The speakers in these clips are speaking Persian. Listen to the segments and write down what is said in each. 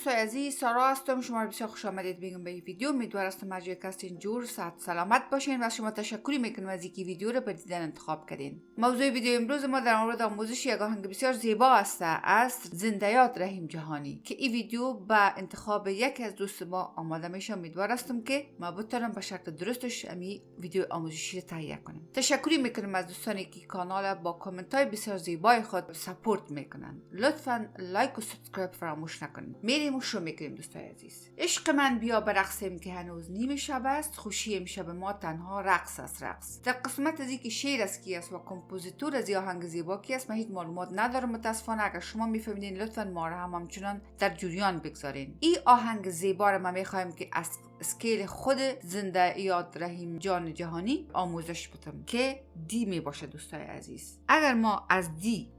دوستان عزیز، سارا هستم. شما رو بسیار خوش آمدید میگم به این ویدیو. امیدوارم هستم از جای کستین جور صحت سلامت باشین و شما تشکری میکنم از اینکه ویدیو رو به دیدن انتخاب کردین. موضوع ویدیو امروز ما در مورد آموزش یک آهنگ بسیار زیبا است از زنده‌یاد رحیم جهانی که این ویدیو به انتخاب یکی از دوست ما آماده میشه. امیدوارم هستم که ما بتونم به شکل درستش امی ویدیو آموزشی رو تهیه کنم. تشکری میکنم از دوستانی که کانال با کامنت های بسیار زیبای خود سپورت میکنن. لطفاً لایک و سابسکرایب فراموش نکنید. میریم و شروع میکنیم دوستان عزیز. عشق من بیا برقصیم که هنوز نیمه شب است، خوشی امشب ما تنها رقص است. رقص در قسمت از اینکه شعر از کی است و کمپوزیتور از آهنگ زیبا کی است من هیچ معلومات ندارم متاسفانه. اگر شما میفهمید لطفاً ما را هم همچنان در جریان بگذارین. این آهنگ زیبا را ما میخوایم که از اسکیل خود زنده یاد رحیم جان جهانی آموزش بدم که دی می باشه دوستان عزیز. اگر ما از دی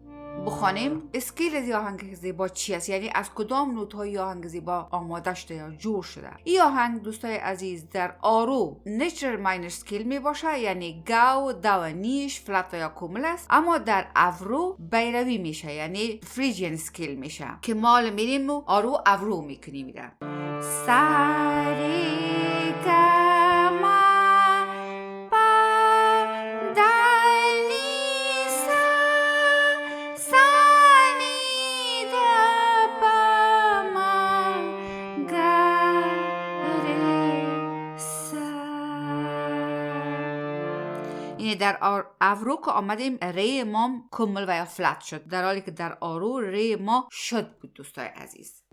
بخوانیم اسکیل از آهنگ زیبا چی است، یعنی از کدام نوت های آهنگ زیبا آماده شده یا جور شده. این آهنگ دوستان عزیز در آرو نیچرال ماینر اسکیل می باشه، یعنی گاو، دو، نیش، فلات یا کومل است. اما در اورو بیروی میشه، یعنی فریجین اسکیل میشه که مال میریم و آرو اورو میکنیم. میره ساری در اورو که آمدیم ری ما کمل و یا فلات شد، در حالی که در آرو ری ما شد بود دوستای عزیز.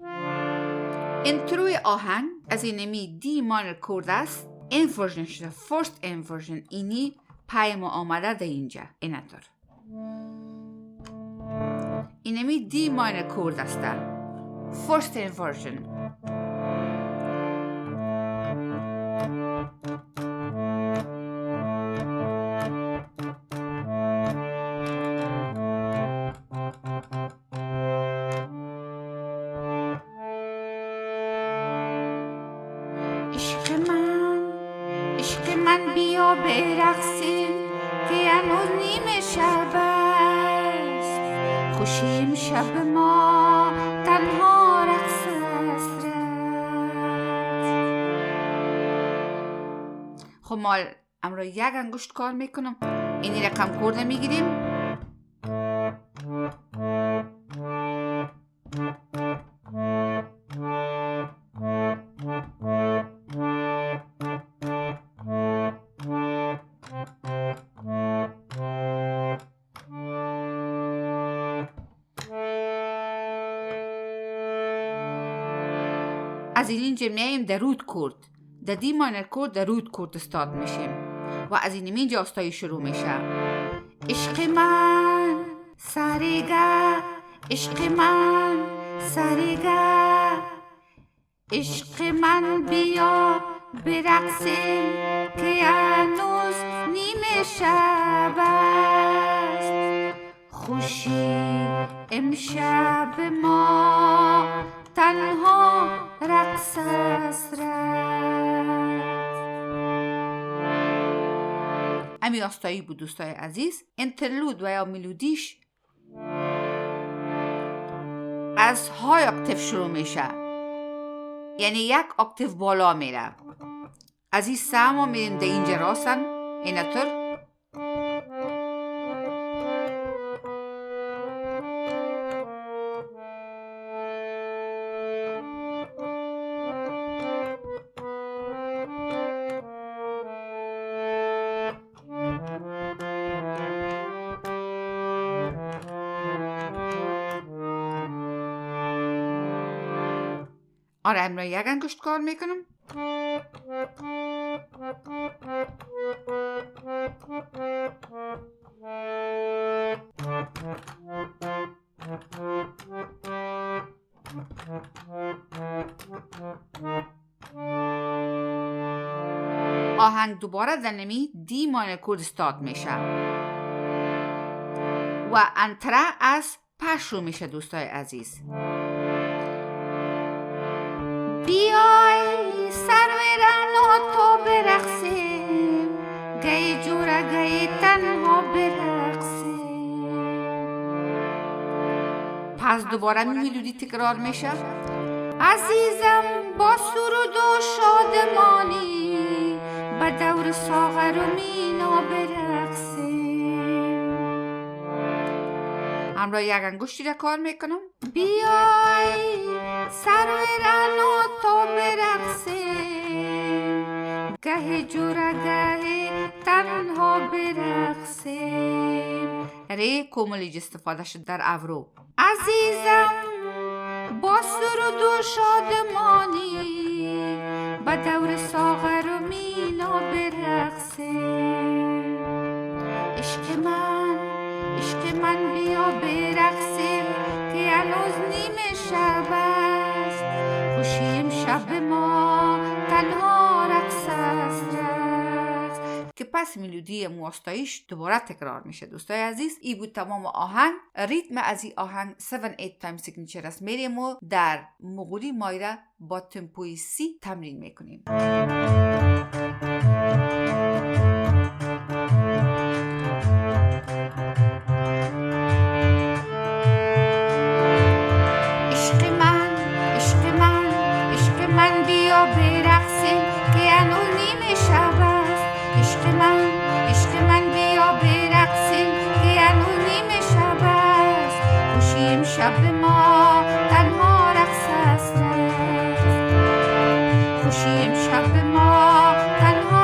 انتروی آهنگ از اینمی دی ماینر کورد است. این ورژن شده فرست این ورژن، اینی پای ما آمده در اینجا اینطور. اینمی دی ماینر کورد است فرست این ورژن. عشق من بیا برقصیم که هنوز نیمه شب است، خوشیم شب ما تنها رقص است. خب ما امرو یک انگشت کار میکنم، اینی رقم کرده میگیریم. از اینجا میایم در رود کورد، در دی ماینر کورد در رود کورد استارت میشیم و از اینجا استایی شروع میشه. عشق من سریگا، عشق من سریگا، عشق من بیا برقصیم که هنوز نیمه شب است، خوشی امشب ما تنها رقص است. امی آستایی بود دوستای عزیز. انترلود و یا ملودیش از های اکتیو شروع میشه، یعنی یک اکتیو بالا میره. از این سهم میریم در اینجا راستن اینطور. آره امرو یک انگشت کار میکنم. آهنگ دوباره در نمی دی ماینر کورد استارت میشه و انتره از پش رو میشه دوستای عزیز. بیای سروران و تو برقصیم، گی جورا گی تنها برقصیم. پس دوباره ملودی تکرار میشه عزیزم با سرود و شادمانی به دور ساغر و مینا برقصیم. همراه یک انگشتی را کار میکنم. بیای سر رعنا تا برقصیم، گه جور گه تنها برقصیم. ری کوملیج استفاده شد در ابرو. عزیزم با سرود و شادمانی به دور ساغر و مینا برقصیم. عشق من بیا برقصیم که هنوز نیمه شب است. خوشی امشب ما تنها رقص است. که پس ملودی موستایش دوباره تکرار میشه. دوستای عزیز، ای بود تمام آهنگ. ریتم از این آهنگ 7-8 تایم سیگنیچر است. میریم و در مغولی مایره با تمپوی سی تمرین میکنیم. عشق من بیا برقصیم که هنوز نیمه شب است. عشق من بیا برقصیم که هنوز نیمه شب است. خوشی امشب ما تنها رقص است. خوشی امشب ما تنها